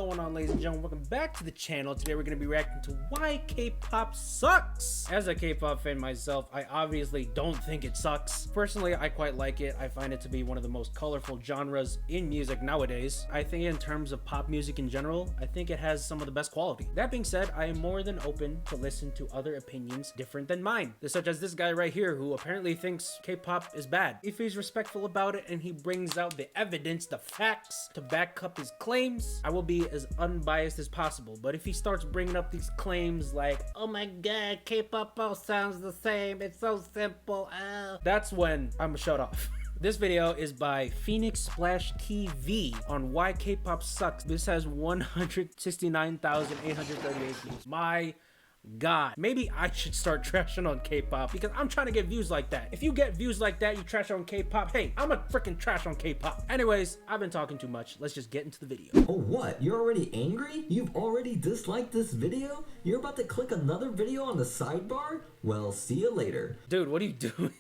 going on, ladies and gentlemen? Welcome back to the channel. Today we're going to be reacting to why K-pop sucks. As a K-pop fan myself, I obviously don't think it sucks. Personally, I quite like it. I find it to be one of the most colorful genres in music nowadays. I think in terms of pop music in general, I think it has some of the best quality. That being said, I am more than open to listen to other opinions different than mine, such as this guy right here who apparently thinks K-pop is bad. If he's respectful about it and he brings out the evidence, the facts to back up his claims, I will be as unbiased as possible. But if he starts bringing up these claims like, oh my god, K-pop all sounds the same, it's so simple, that's when I'm gonna shut off. This video is by Phoenix Splash TV on why K-pop sucks. This has 169,838 views. My god, maybe I should start trashing on K-pop because I'm trying to get views like that. If you get views like that, you trash on K-pop, hey, I'm a freaking trash on K-pop. Anyways, I've been talking too much. Let's just get into the video. Oh, what? You're already angry? You've already disliked this video? You're about to click another video on the sidebar? Well, see you later. Dude, what are you doing?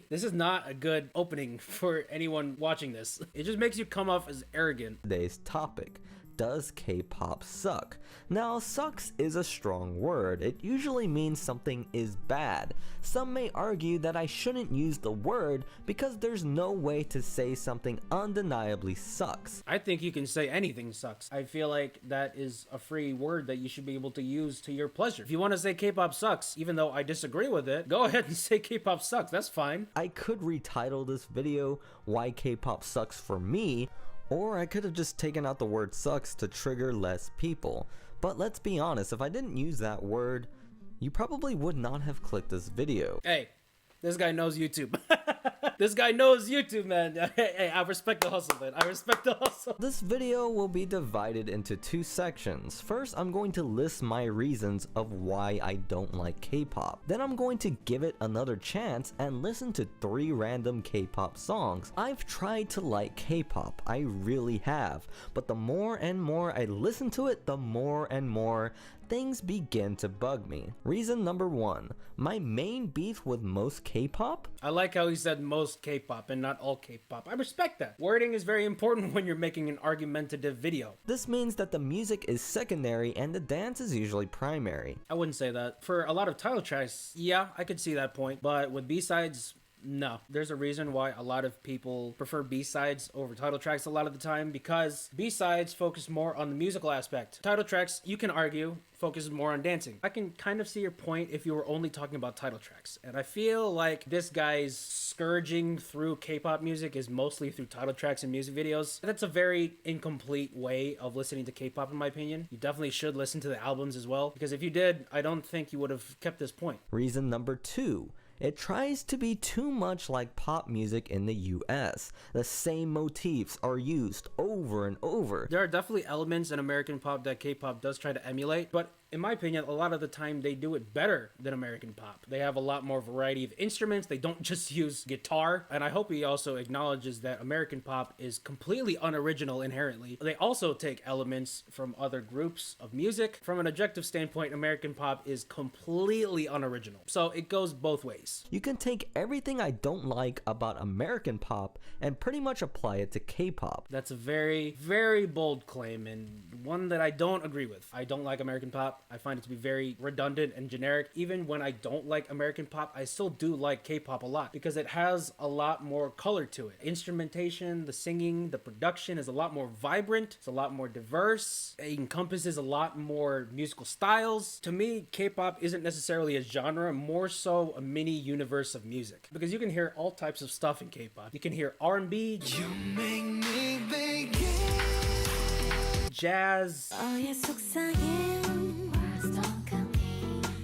This is not a good opening for anyone watching this. It just makes you come off as arrogant. Today's topic. Does K-pop suck? Now, sucks is a strong word. It usually means something is bad. Some may argue that I shouldn't use the word because there's no way to say something undeniably sucks. I think you can say anything sucks. I feel like that is a free word that you should be able to use to your pleasure. If you want to say K-pop sucks, even though I disagree with it, go ahead and say K-pop sucks. That's fine. I could retitle this video, Why K-pop Sucks for Me, or I could have just taken out the word sucks to trigger less people. But let's be honest, if I didn't use that word, you probably would not have clicked this video. Hey, this guy knows YouTube. This guy knows YouTube, man. Hey, I respect the hustle, man. I respect the hustle. This video will be divided into two sections. First, I'm going to list my reasons of why I don't like K-pop. Then I'm going to give it another chance and listen to 3 random K-pop songs. I've tried to like K-pop, I really have. But the more and more I listen to it, the more and more things begin to bug me. Reason number 1, my main beef with most K-pop? I like how he said most K-pop and not all K-pop. I respect that. Wording is very important when you're making an argumentative video. This means that the music is secondary and the dance is usually primary. I wouldn't say that. For a lot of title tracks, yeah, I could see that point. But with B-sides, no. There's a reason why a lot of people prefer B-sides over title tracks a lot of the time, because B-sides focus more on the musical aspect. Title tracks, you can argue, focuses more on dancing. I can kind of see your point if you were only talking about title tracks. And I feel like this guy's scourging through K-pop music is mostly through title tracks and music videos. That's a very incomplete way of listening to K-pop in my opinion. You definitely should listen to the albums as well, because if you did, I don't think you would have kept this point. Reason number 2. It tries to be too much like pop music in the US. The same motifs are used over and over. There are definitely elements in American pop that K-pop does try to emulate, but in my opinion, a lot of the time they do it better than American pop. They have a lot more variety of instruments. They don't just use guitar. And I hope he also acknowledges that American pop is completely unoriginal inherently. They also take elements from other groups of music. From an objective standpoint, American pop is completely unoriginal. So it goes both ways. You can take everything I don't like about American pop and pretty much apply it to K-pop. That's a very, very bold claim and one that I don't agree with. I don't like American pop. I find it to be very redundant and generic. Even when I don't like American pop, I still do like K-pop a lot because it has a lot more color to it. Instrumentation, the singing, the production is a lot more vibrant. It's a lot more diverse. It encompasses a lot more musical styles. To me, K-pop isn't necessarily a genre, more so a mini universe of music, because you can hear all types of stuff in K-pop. You can hear R&B, jazz,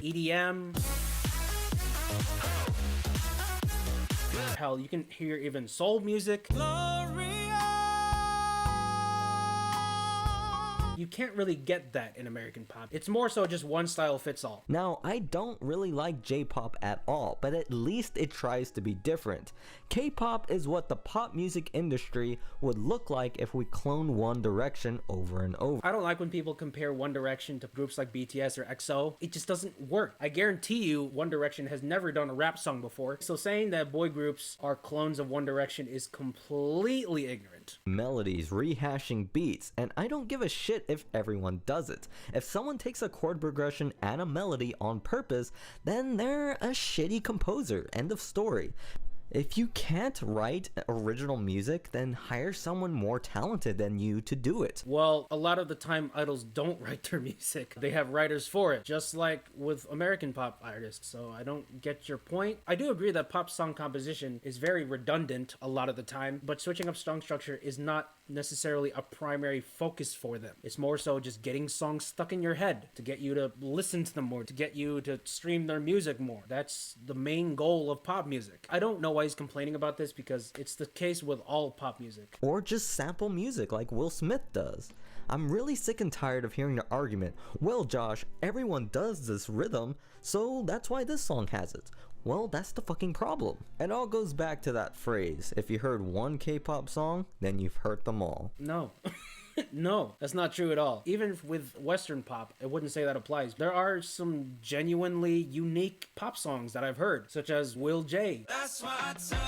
EDM. Hell, you can hear even soul music. You can't really get that in American pop. It's more so just one style fits all. Now, I don't really like J-pop at all, but at least it tries to be different. K-pop is what the pop music industry would look like if we clone One Direction over and over. I don't like when people compare One Direction to groups like BTS or EXO. It just doesn't work. I guarantee you One Direction has never done a rap song before. So saying that boy groups are clones of One Direction is completely ignorant. different. Melodies, rehashing beats, and I don't give a shit if everyone does it. If someone takes a chord progression and a melody on purpose, then they're a shitty composer. End of story. If you can't write original music, then hire someone more talented than you to do it. Well, a lot of the time idols don't write their music. They have writers for it, just like with American pop artists, so I don't get your point. I do agree that pop song composition is very redundant a lot of the time, but switching up song structure is not necessarily a primary focus for them. It's more so just getting songs stuck in your head to get you to listen to them more, to get you to stream their music more. That's the main goal of pop music. I don't know why he's complaining about this, because it's the case with all pop music. Or just sample music like Will Smith does. I'm really sick and tired of hearing the argument, well Josh, everyone does this rhythm, so that's why this song has it. Well, that's the fucking problem. It all goes back to that phrase, if you heard one K-pop song, then you've heard them all. No. No, that's not true at all. Even with Western pop, I wouldn't say that applies. There are some genuinely unique pop songs that I've heard, such as Will J. That's what's up.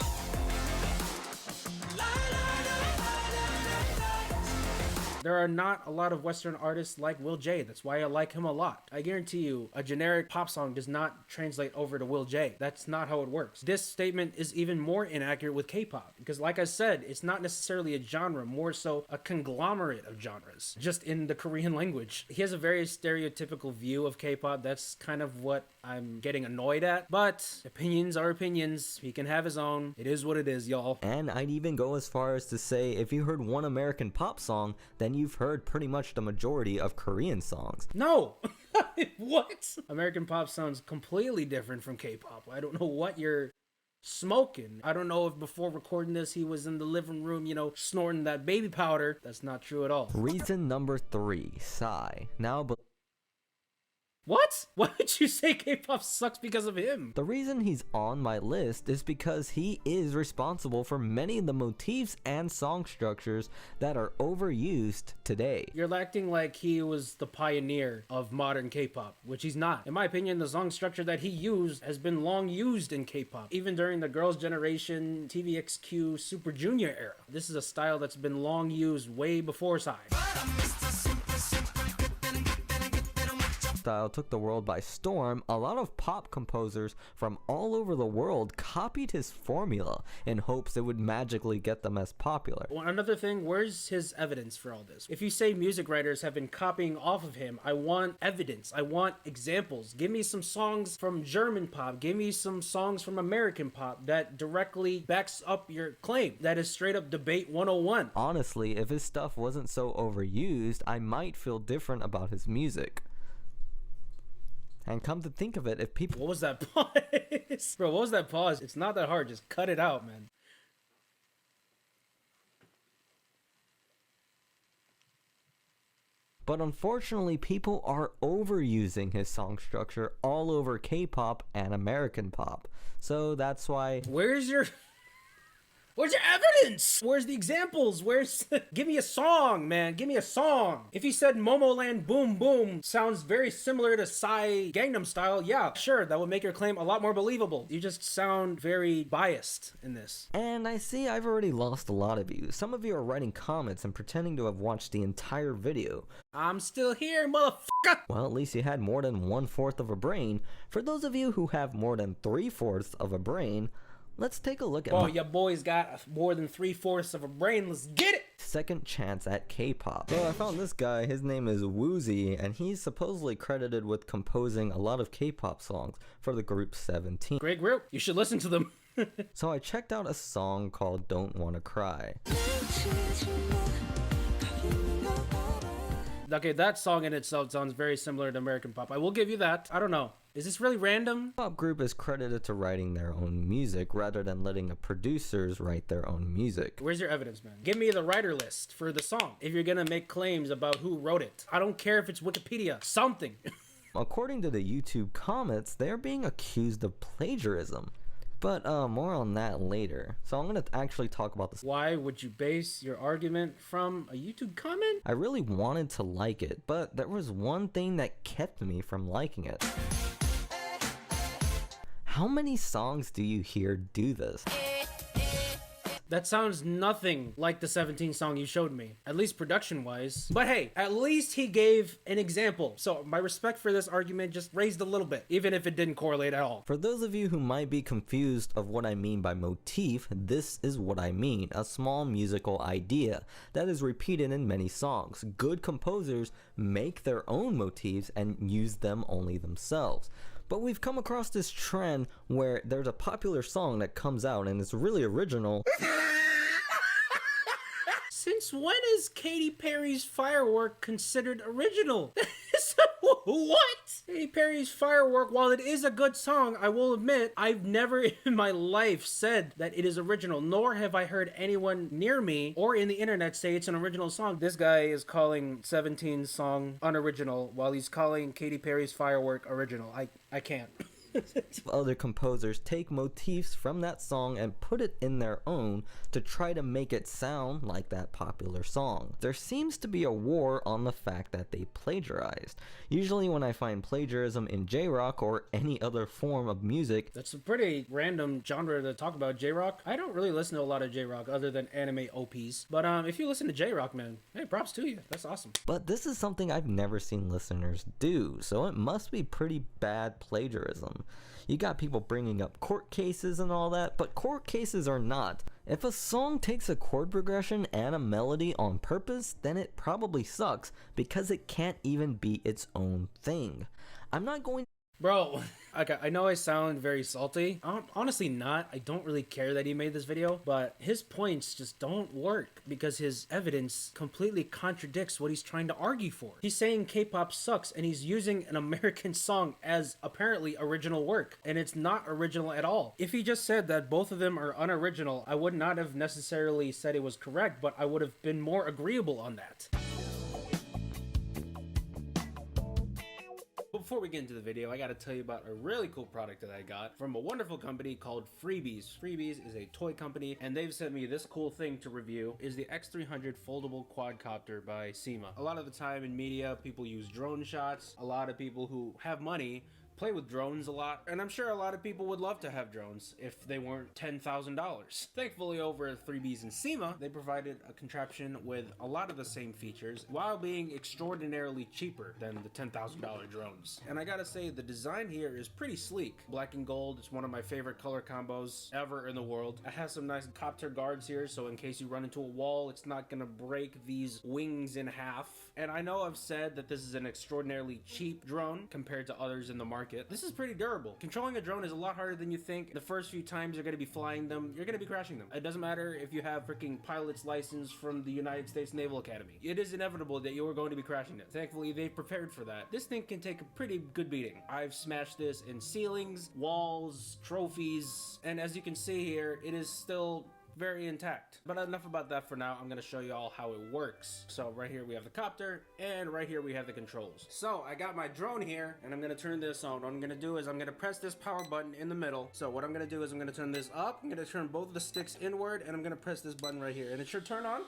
There are not a lot of Western artists like Will J. That's why I like him a lot. I guarantee you, a generic pop song does not translate over to Will J. That's not how it works. This statement is even more inaccurate with K-pop, because like I said, it's not necessarily a genre, more so a conglomerate of genres, just in the Korean language. He has a very stereotypical view of K-pop. That's kind of what I'm getting annoyed at, but opinions are opinions. He can have his own. It is what it is, y'all. And I'd even go as far as to say, if you heard one American pop song, then you've heard pretty much the majority of Korean songs. No! What? American pop sounds completely different from K-pop. I don't know what you're smoking. I don't know if before recording this he was in the living room, snorting that baby powder. That's not true at all. Reason number 3, Psy. Now, What? Why did you say K-pop sucks because of him? the reason he's on my list is because he is responsible for many of the motifs and song structures that are overused today. You're acting like he was the pioneer of modern K-pop, which he's not. In my opinion, the song structure that he used has been long used in K-pop, even during the Girls' Generation, TVXQ, Super Junior era. This is a style that's been long used way before Psy. Style took the world by storm. A lot of pop composers from all over the world copied his formula in hopes it would magically get them as popular. Well, another thing, where's his evidence for all this? If you say music writers have been copying off of him, I want evidence. I want examples. Give me some songs from German pop. Give me some songs from American pop that directly backs up your claim. That is straight up debate 101. Honestly, if his stuff wasn't so overused, I might feel different about his music. And come to think of it, if people... What was that pause? Bro, what was that pause? It's not that hard. Just cut it out, man. But unfortunately, people are overusing his song structure all over K-pop and American pop. So that's why... Where's your evidence? Where's the examples? Give me a song, man. Give me a song. If he said Momoland Boom Boom sounds very similar to Psy Gangnam Style, yeah, sure, that would make your claim a lot more believable. You just sound very biased in this. And I see I've already lost a lot of you. Some of you are writing comments and pretending to have watched the entire video. I'm still here, motherfucker! Well, at least you had more than 1/4 of a brain. For those of you who have more than 3/4 of a brain, let's take a look at your boy's got more than 3/4 of a brain. Let's get it! second chance at K-pop. So I found this guy, his name is Woozy, and he's supposedly credited with composing a lot of K-pop songs for the group 17. Great group. You should listen to them. So I checked out a song called Don't Wanna Cry. Okay, that song in itself sounds very similar to American pop. I will give you that. I don't know. Is this really random? Pop group is credited to writing their own music rather than letting the producers write their own music. Where's your evidence, man? Give me the writer list for the song if you're gonna make claims about who wrote it. I don't care if it's Wikipedia. Something. According to the YouTube comments, they're being accused of plagiarism. But more on that later. So I'm gonna actually talk about this. Why would you base your argument from a YouTube comment? I really wanted to like it, but there was one thing that kept me from liking it. How many songs do you hear do this? That sounds nothing like the 17 song you showed me, at least production wise. But hey, at least he gave an example. So my respect for this argument just raised a little bit, even if it didn't correlate at all. For those of you who might be confused of what I mean by motif, this is what I mean: a small musical idea that is repeated in many songs. Good composers make their own motifs and use them only themselves. But we've come across this trend where there's a popular song that comes out and it's really original. Since when is Katy Perry's Firework considered original? What? Katy Perry's Firework, while it is a good song, I will admit, I've never in my life said that it is original, nor have I heard anyone near me or in the internet say it's an original song. This guy is calling 17's song unoriginal while he's calling Katy Perry's Firework original. I can't. Other composers take motifs from that song and put it in their own to try to make it sound like that popular song. There seems to be a war on the fact that they plagiarized. Usually when I find plagiarism in J-rock or any other form of music, that's a pretty random genre to talk about, J-rock. I don't really listen to a lot of J-rock other than anime OPs. But if you listen to J-rock, man, hey, props to you. That's awesome. But this is something I've never seen listeners do, so it must be pretty bad plagiarism. You got people bringing up court cases and all that, but court cases are not. If a song takes a chord progression and a melody on purpose, then it probably sucks because it can't even be its own thing. I'm not going. Bro, okay, I know I sound very salty. I'm honestly not. I don't really care that he made this video, but his points just don't work because his evidence completely contradicts what he's trying to argue for. He's saying K-pop sucks and he's using an American song as apparently original work, and it's not original at all. If he just said that both of them are unoriginal, I would not have necessarily said it was correct, but I would have been more agreeable on that. Before we get into the video, I gotta tell you about a really cool product that I got from a wonderful company called Freebies. Freebies is a toy company, and they've sent me this cool thing to review. Is the X300 foldable quadcopter by SEMA. A lot of the time in media, people use drone shots. A lot of people who have money play with drones a lot, and I'm sure a lot of people would love to have drones if they weren't $10,000. Thankfully, over at 3Bs and SEMA, they provided a contraption with a lot of the same features while being extraordinarily cheaper than the $10,000 drones. And I gotta say, the design here is pretty sleek. Black and gold, it's one of my favorite color combos ever in the world. It has some nice copter guards here, so in case you run into a wall, it's not gonna break these wings in half. And I know I've said that this is an extraordinarily cheap drone compared to others in the market. This is pretty durable. Controlling a drone is a lot harder than you think. The first few times you're going to be flying them, you're going to be crashing them. It doesn't matter if you have freaking pilot's license from the United States Naval Academy. It is inevitable that you are going to be crashing it. Thankfully, they've prepared for that. This thing can take a pretty good beating. I've smashed this in ceilings, walls, trophies, and as you can see here, it is still very intact. But enough about that for now. I'm going to show you all how it works. So right here we have the copter, and right here we have the controls. So I got my drone here, and I'm going to turn this on. What I'm going to do is I'm going to press this power button in the middle. So what I'm going to do is I'm going to turn this up, I'm going to turn both of the sticks inward, and I'm going to press this button right here, and it should turn on.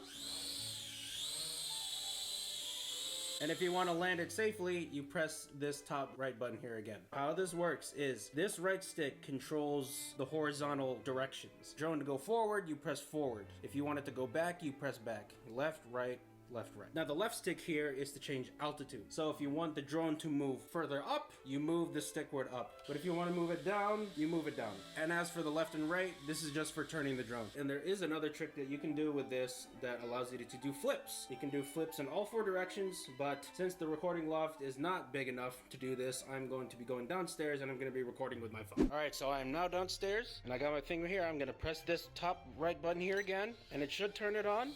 And if you want to land it safely, you press this top right button here again. How this works is this right stick controls the horizontal directions. Drone to go forward, you press forward. If you want it to go back, you press back. Left, right, left, right. Now the left stick here is to change altitude. So if you want the drone to move further up, you move the stickward up. But if you want to move it down, you move it down. And as for the left and right, this is just for turning the drone. And there is another trick that you can do with this that allows you to do flips. You can do flips in all four directions, but since the recording loft is not big enough to do this, I'm going to be going downstairs and I'm going to be recording with my phone. All right, so I am now downstairs and I got my thing here. I'm going to press this top right button here again, and it should turn it on.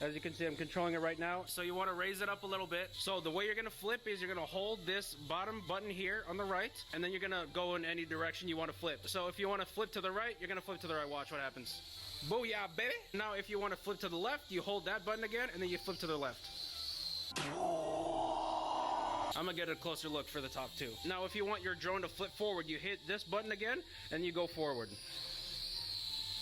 As you can see, I'm controlling it right now. So you want to raise it up a little bit. So the way you're going to flip is you're going to hold this bottom button here on the right, and then you're going to go in any direction you want to flip. So if you want to flip to the right, you're going to flip to the right. Watch what happens. Booyah, baby. Now, if you want to flip to the left, you hold that button again, and then you flip to the left. I'm going to get a closer look for the top two. Now, if you want your drone to flip forward, you hit this button again, and you go forward.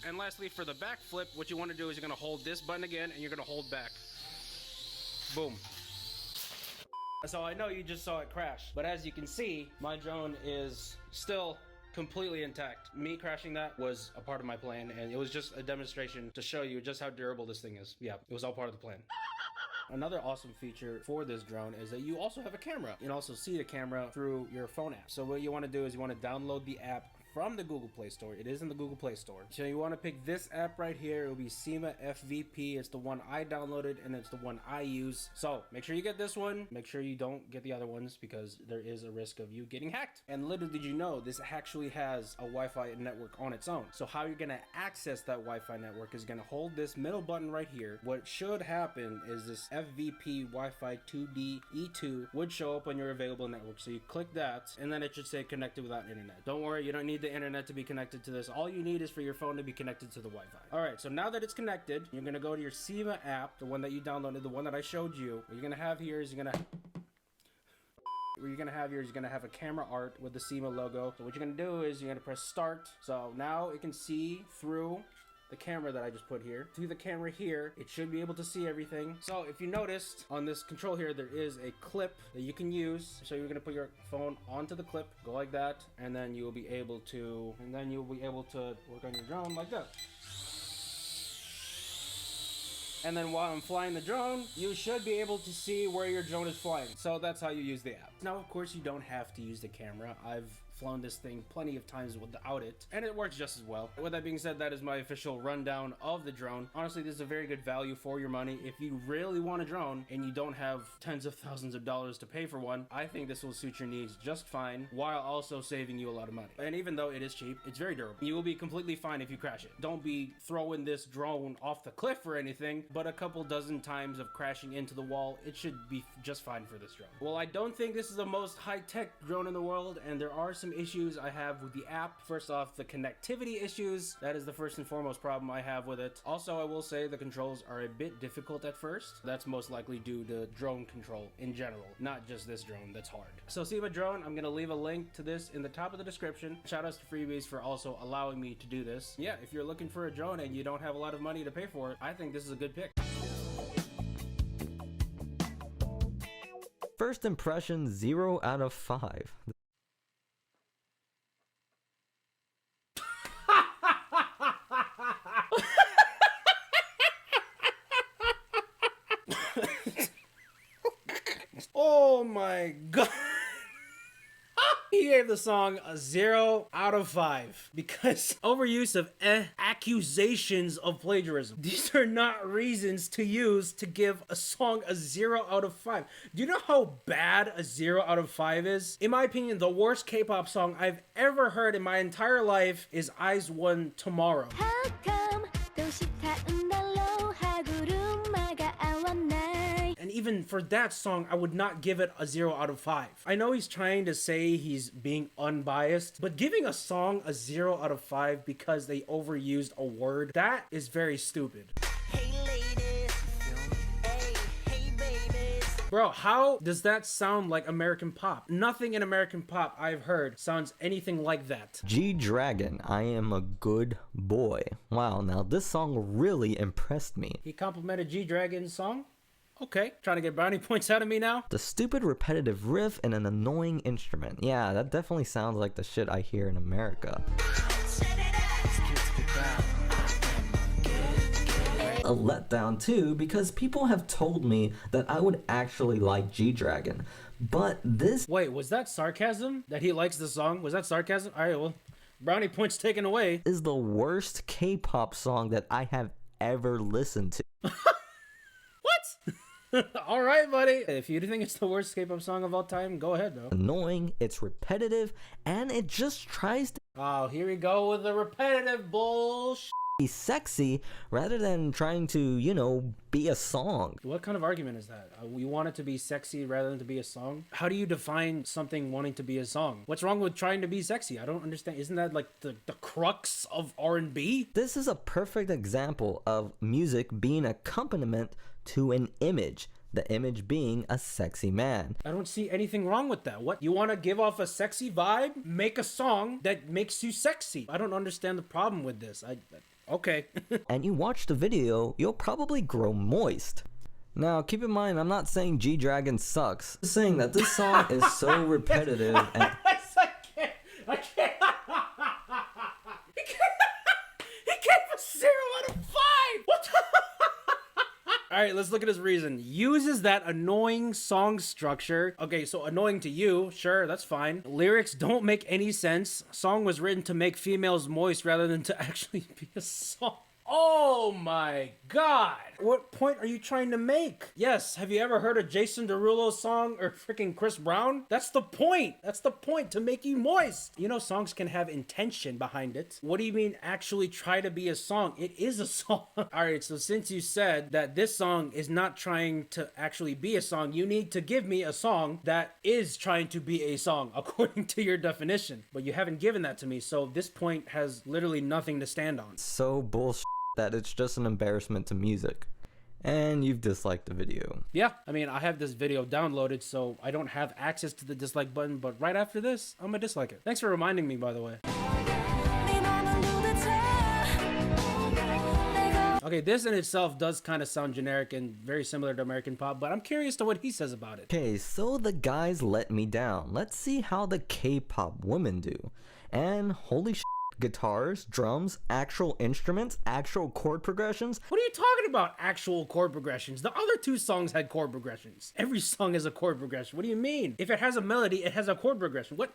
And lastly, for the back flip, what you want to do is you're going to hold this button again, and you're going to hold back. Boom. So I know you just saw it crash, but as you can see, my drone is still completely intact. Me crashing that was a part of my plan, and it was just a demonstration to show you just how durable this thing is. Yeah, it was all part of the plan. Another awesome feature for this drone is that you also have a camera. You can also see the camera through your phone app. So what you want to do is you want to download the app from the Google Play Store. It is in the Google Play Store. So you want to pick this app right here. It will be SEMA FVP. It's the one I downloaded and it's the one I use. So make sure you get this one. Make sure you don't get the other ones because there is a risk of you getting hacked. And little did you know, this actually has a Wi-Fi network on its own. So how you're going to access that Wi-Fi network is going to hold this middle button right here. What should happen is this FVP Wi-Fi 2D E2 would show up on your available network. So you click that and then it should say connected without internet. Don't worry, you don't need the internet to be connected to this. All you need is for your phone to be connected to the Wi-Fi. All right, so now that it's connected, you're gonna go to your SEMA app, the one that you downloaded, the one that I showed you. What you're gonna have here is you're gonna have a camera art with the SEMA logo. So what you're gonna do is you're gonna press start. So now it can see through the camera that I just put here. Through the camera here, it should be able to see everything. So if you noticed on this control here, there is a clip that you can use. So you're gonna put your phone onto the clip, go like that, and then you'll be able to work on your drone like that. And then while I'm flying the drone, you should be able to see where your drone is flying. So that's how you use the app. Now, of course, you don't have to use the camera. I've flown this thing plenty of times without it, and it works just as well. With that being said, that is my official rundown of the drone. Honestly, this is a very good value for your money. If you really want a drone and you don't have tens of thousands of dollars to pay for one, I think this will suit your needs just fine while also saving you a lot of money. And even though it is cheap, it's very durable. You will be completely fine if you crash it. Don't be throwing this drone off the cliff or anything, but a couple dozen times of crashing into the wall, it should be just fine for this drone. Well, I don't think this is the most high-tech drone in the world, and there are some issues I have with the app. First off, the connectivity issues. That is the first and foremost problem I have with it. Also, I will say the controls are a bit difficult at first. That's most likely due to drone control in general, not just this drone that's hard. So SEMA drone, I'm gonna leave a link to this in the top of the description. Shout outs to Freebies for also allowing me to do this. Yeah, if you're looking for a drone and you don't have a lot of money to pay for it, I think this is a good pick. First impression, 0 out of 5. Oh my god. He gave the song a 0 out of 5 because overuse of accusations of plagiarism. These are not reasons to use to give a song a 0 out of 5. Do you know how bad a 0 out of 5 is? In my opinion, the worst K-pop song I've ever heard in my entire life is Eyes One Tomorrow. And even for that song, I would not give it a 0 out of 5. I know he's trying to say he's being unbiased, but giving a song a 0 out of 5 because they overused a word, that is very stupid. Hey ladies, hey babies. Bro, how does that sound like American pop? Nothing in American pop I've heard sounds anything like that. G-Dragon, I am a good boy. Wow, now this song really impressed me. He complimented G-Dragon's song? Okay, trying to get brownie points out of me now? The stupid repetitive riff and an annoying instrument. Yeah, that definitely sounds like the shit I hear in America. A letdown too, because people have told me that I would actually like G-Dragon, but this— Wait, was that sarcasm? That he likes the song? Was that sarcasm? Alright, well, brownie points taken away. Is the worst K-pop song that I have ever listened to. What? All right, buddy. If you think it's the worst K-pop song of all time, go ahead, though. Annoying, it's repetitive, and it just tries to— Oh, here we go with the repetitive bullshit. Be sexy rather than trying to, you know, be a song. What kind of argument is that? We want it to be sexy rather than to be a song? How do you define something wanting to be a song? What's wrong with trying to be sexy? I don't understand. Isn't that like the crux of R&B? This is a perfect example of music being accompaniment to an image. The image being a sexy man. I don't see anything wrong with that. What? You want to give off a sexy vibe? Make a song that makes you sexy. I don't understand the problem with this. Okay. And you watch the video, you'll probably grow moist. Now, keep in mind, I'm not saying G-Dragon sucks. I'm saying that this song is so repetitive and— I can't. right, let's look at his reason. Uses that annoying song structure. Okay, so annoying to you, sure, that's fine. Lyrics don't make any sense. Song was written to make females moist rather than to actually be a song. Oh my god! What point are you trying to make? Yes, have you ever heard a Jason Derulo's song or freaking Chris Brown? That's the point! That's the point, to make you moist! You know songs can have intention behind it. What do you mean actually try to be a song? It is a song. Alright, so since you said that this song is not trying to actually be a song, you need to give me a song that is trying to be a song, according to your definition. But you haven't given that to me, so this point has literally nothing to stand on. So bullshit that it's just an embarrassment to music. And you've disliked the video. Yeah, I mean, I have this video downloaded, so I don't have access to the dislike button, but right after this, I'm gonna dislike it. Thanks for reminding me, by the way. Okay, this in itself does kind of sound generic and very similar to American pop, but I'm curious to what he says about it. Okay, so the guys let me down. Let's see how the K-pop women do. And holy shit. Guitars, drums, actual instruments, actual chord progressions. What are you talking about, actual chord progressions? The other two songs had chord progressions. Every song has a chord progression. What do you mean? If it has a melody, it has a chord progression. What?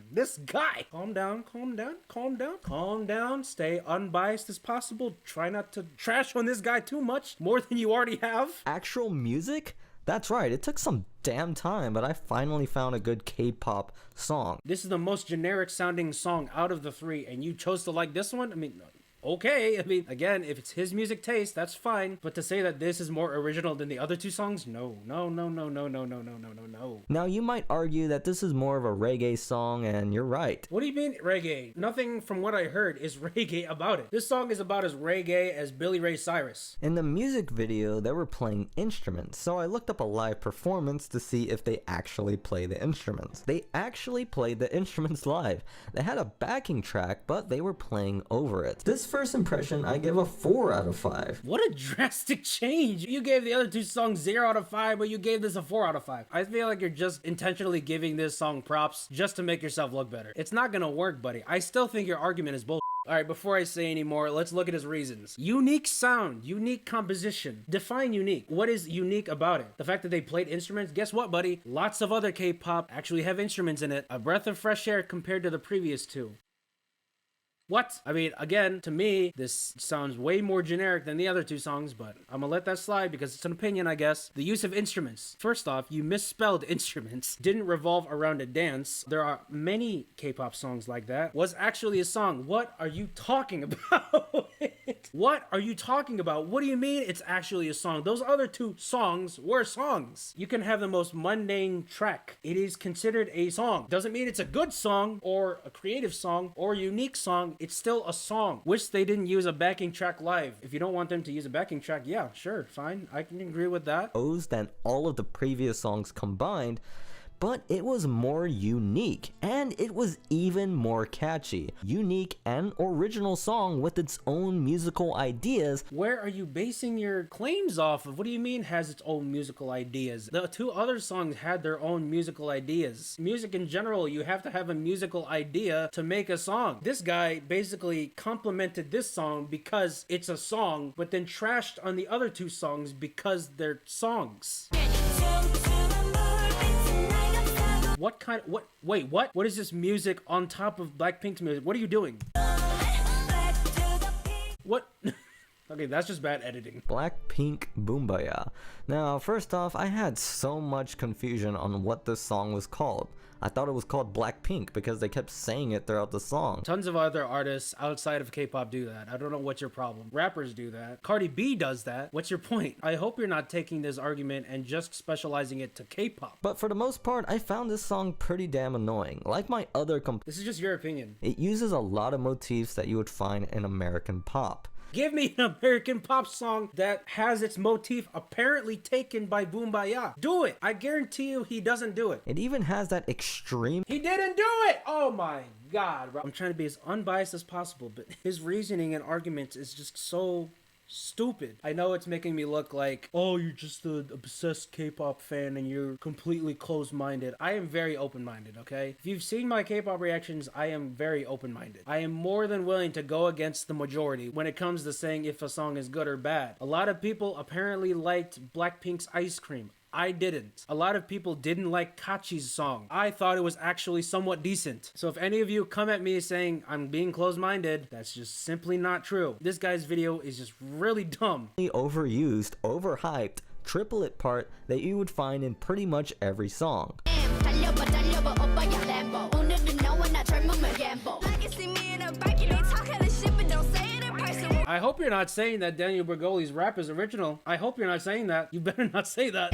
This guy. Calm down, calm down, calm down, calm down. Stay unbiased as possible. Try not to trash on this guy too much, more than you already have. Actual music? That's right, it took some damn time, but I finally found a good K-pop song. This is the most generic sounding song out of the three, and you chose to like this one? I mean, okay. I mean, again, if it's his music taste, that's fine. But to say that this is more original than the other two songs, no. Now, you might argue that this is more of a reggae song, and you're right. What do you mean, reggae? Nothing from what I heard is reggae about it. This song is about as reggae as Billy Ray Cyrus. In the music video, they were playing instruments, so I looked up a live performance to see if they actually play the instruments. They actually played the instruments live. They had a backing track, but they were playing over it. This first impression, I give a 4 out of 5. What a drastic change. You gave the other two songs 0 out of 5, but you gave this a 4 out of 5. I feel like you're just intentionally giving this song props just to make yourself look better. It's not gonna work, buddy. I still think your argument is bull. Alright, before I say any more, let's look at his reasons. Unique sound, unique composition. Define unique. What is unique about it? The fact that they played instruments? Guess what, buddy? Lots of other K-pop actually have instruments in it. A breath of fresh air compared to the previous two. What? I mean, again, to me, this sounds way more generic than the other two songs, but I'm gonna let that slide because it's an opinion, I guess. The use of instruments. First off, you misspelled instruments. Didn't revolve around a dance. There are many K-pop songs like that. Was actually a song. What are you talking about? What are you talking about? What do you mean it's actually a song? Those other two songs were songs. You can have the most mundane track. It is considered a song. Doesn't mean it's a good song or a creative song or a unique song. It's still a song. Wish they didn't use a backing track live. If you don't want them to use a backing track, yeah, sure, fine. I can agree with that. Than all of the previous songs combined, but it was more unique, and it was even more catchy. Unique and original song with its own musical ideas. Where are you basing your claims off of? What do you mean has its own musical ideas? The two other songs had their own musical ideas. Music in general, you have to have a musical idea to make a song. This guy basically complimented this song because it's a song, but then trashed on the other two songs because they're songs. What kind of, wait, what? What is this music on top of Blackpink's music? What are you doing? What? Okay, that's just bad editing. Blackpink Boombayah. Now, first off, I had so much confusion on what this song was called. I thought it was called Blackpink because they kept saying it throughout the song. Tons of other artists outside of K-pop do that. I don't know what's your problem. Rappers do that. Cardi B does that. What's your point? I hope you're not taking this argument and just specializing it to K-pop. But for the most part, I found this song pretty damn annoying. Like my other This is just your opinion. It uses a lot of motifs that you would find in American pop. Give me an American pop song that has its motif apparently taken by Boombayah. Do it. I guarantee you he doesn't do it. It even has that extreme... He didn't do it! Oh my god, bro. I'm trying to be as unbiased as possible, but his reasoning and arguments is just so stupid. I know it's making me look like, oh, you're just an obsessed K-pop fan and you're completely closed-minded. I am very open-minded, okay? If you've seen my K-pop reactions, I am very open-minded. I am more than willing to go against the majority when it comes to saying if a song is good or bad. A lot of people apparently liked Blackpink's Ice Cream. I didn't. A lot of people didn't like Kachi's song. I thought it was actually somewhat decent. So if any of you come at me saying I'm being closed-minded, that's just simply not true. This guy's video is just really dumb. Overused, overhyped triplet part that you would find in pretty much every song. I hope you're not saying that Daniel Bergoli's rap is original. I hope you're not saying that. You better not say that.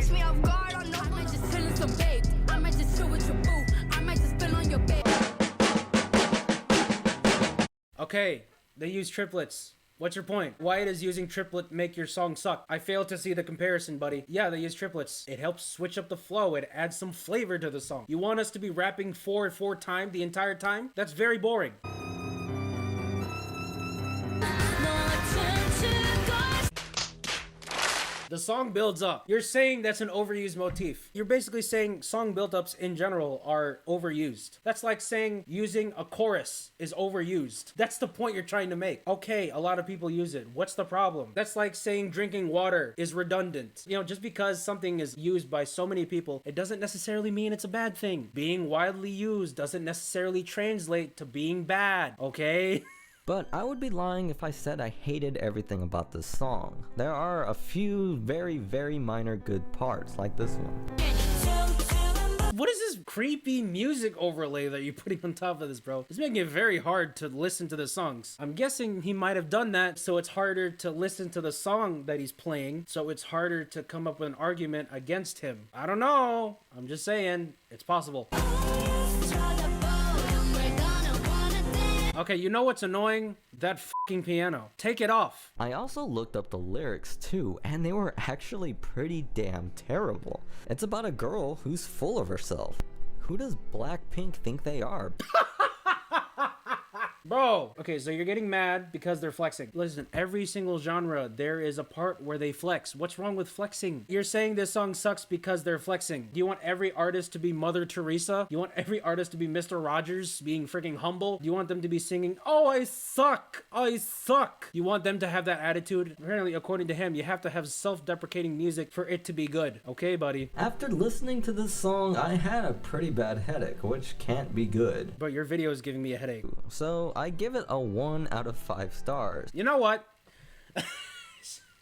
Okay, they use triplets. What's your point? Why does using triplet make your song suck? I fail to see the comparison, buddy. Yeah, they use triplets. It helps switch up the flow. It adds some flavor to the song. You want us to be rapping 4 times the entire time? That's very boring. The song builds up. You're saying that's an overused motif. You're basically saying song build-ups in general are overused. That's like saying using a chorus is overused. That's the point you're trying to make. Okay, a lot of people use it. What's the problem? That's like saying drinking water is redundant. You know, just because something is used by so many people, it doesn't necessarily mean it's a bad thing. Being widely used doesn't necessarily translate to being bad, okay? But I would be lying if I said I hated everything about this song. There are a few very, very minor good parts, like this one. What is this creepy music overlay that you're putting on top of this, bro? It's making it very hard to listen to the songs. I'm guessing he might have done that so it's harder to listen to the song that he's playing, so it's harder to come up with an argument against him. I don't know. I'm just saying, it's possible. Okay, you know what's annoying? That fucking piano. Take it off. I also looked up the lyrics too, and they were actually pretty damn terrible. It's about a girl who's full of herself. Who does Blackpink think they are? Bro, okay, so you're getting mad because they're flexing. Listen, every single genre, there is a part where they flex. What's wrong with flexing? You're saying this song sucks because they're flexing. Do you want every artist to be Mother Teresa? You want every artist to be Mr. Rogers, being freaking humble? Do you want them to be singing, oh, I suck, I suck? You want them to have that attitude? Apparently, according to him, you have to have self-deprecating music for it to be good. Okay, buddy? After listening to this song, I had a pretty bad headache, which can't be good. But your video is giving me a headache. So I give it a 1 out of 5 stars. You know what?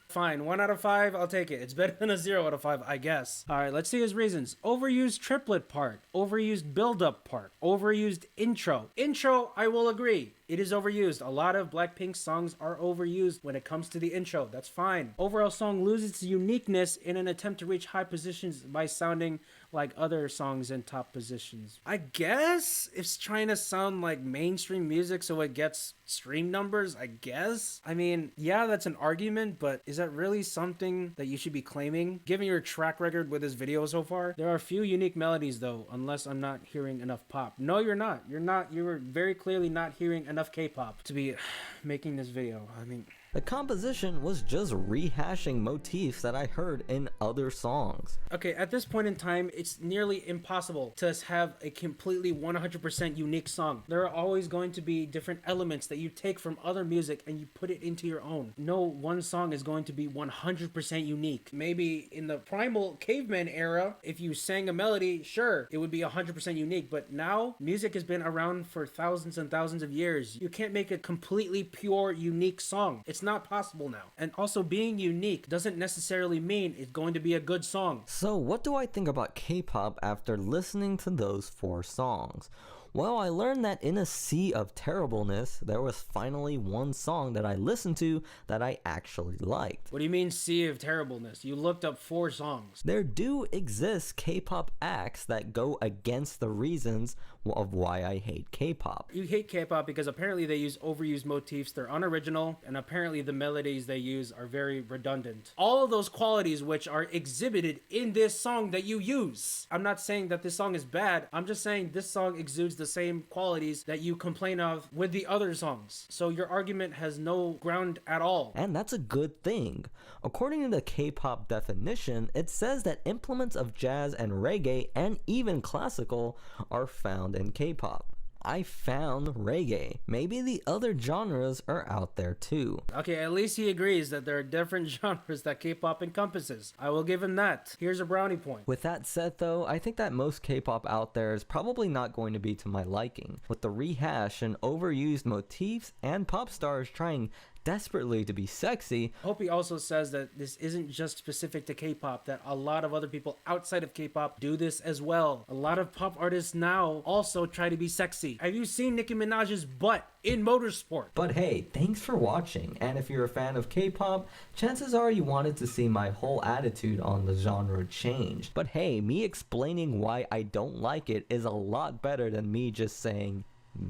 Fine, 1 out of 5, I'll take it. It's better than a 0 out of 5, I guess. All right, let's see his reasons. Overused triplet part, overused build-up part, overused intro. Intro, I will agree. It is overused. A lot of Blackpink songs are overused when it comes to the intro. That's fine. Overall song loses its uniqueness in an attempt to reach high positions by sounding like other songs in top positions. I guess it's trying to sound like mainstream music so it gets stream numbers, I guess. I mean, yeah, that's an argument, but is that really something that you should be claiming? Given your track record with this video so far, there are a few unique melodies though, unless I'm not hearing enough pop. No, you're not. You're very clearly not hearing enough K-pop to be making this video. I mean, the composition was just rehashing motifs that I heard in other songs. Okay, at this point in time, it's nearly impossible to have a completely 100% unique song. There are always going to be different elements that you take from other music and you put it into your own. No one song is going to be 100% unique. Maybe in the primal caveman era, if you sang a melody, sure, it would be 100% unique. But now, music has been around for thousands and thousands of years. You can't make a completely pure, unique song. It's not possible now. And also, being unique doesn't necessarily mean it's going to be a good song. So what do I think about K-pop after listening to those 4 songs? Well, I learned that in a sea of terribleness, there was finally one song that I listened to that I actually liked. What do you mean sea of terribleness? You looked up 4 songs. There do exist K-pop acts that go against the reasons of why I hate K-pop. You hate K-pop because apparently they use overused motifs, they're unoriginal, and apparently the melodies they use are very redundant. All of those qualities which are exhibited in this song that you use. I'm not saying that this song is bad, I'm just saying this song exudes the the same qualities that you complain of with the other songs. So your argument has no ground at all. And that's a good thing. According to the K-pop definition, it says that implements of jazz and reggae and even classical are found in K-pop. I found reggae. Maybe the other genres are out there too. Okay, at least he agrees that there are different genres that K-pop encompasses. I will give him that. Here's a brownie point. With that said though, I think that most K-pop out there is probably not going to be to my liking, with the rehash and overused motifs and pop stars trying desperately to be sexy. Hope he also says that this isn't just specific to K-pop, that a lot of other people outside of K-pop do this as well. A lot of pop artists now also try to be sexy. Have you seen Nicki Minaj's butt in Motorsport? But hey, thanks for watching, and if you're a fan of K-pop, chances are you wanted to see my whole attitude on the genre change. But hey, me explaining why I don't like it is a lot better than me just saying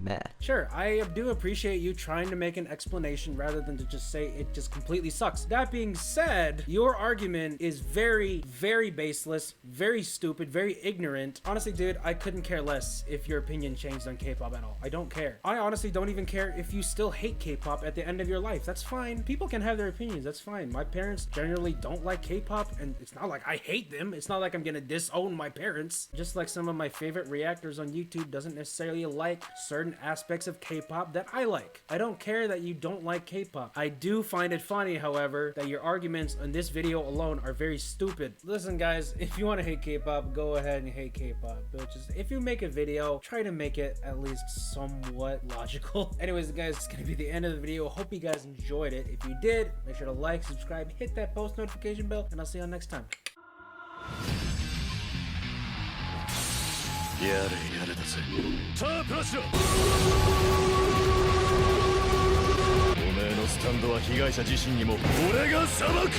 meh. Sure, I do appreciate you trying to make an explanation rather than to just say it just completely sucks. That being said, your argument is very, very baseless, very stupid, very ignorant. Honestly, dude, I couldn't care less if your opinion changed on K-pop at all. I don't care. I honestly don't even care if you still hate K-pop at the end of your life. That's fine. People can have their opinions. That's fine. My parents generally don't like K-pop, and it's not like I hate them. It's not like I'm gonna disown my parents. Just like some of my favorite reactors on YouTube doesn't necessarily like certain aspects of K-pop that I like. I don't care that you don't like K-pop. I do find it funny, however, that your arguments on this video alone are very stupid. Listen, guys, if you want to hate K-pop, go ahead and hate K-pop. But just if you make a video, try to make it at least somewhat logical. Anyways, guys, it's gonna be the end of the video. Hope you guys enjoyed it. If you did, make sure to like, subscribe, hit that post notification bell, and I'll see you all next time. やれやれだぜさあプラスだおめえのスタンドは被害者自身にも俺が裁く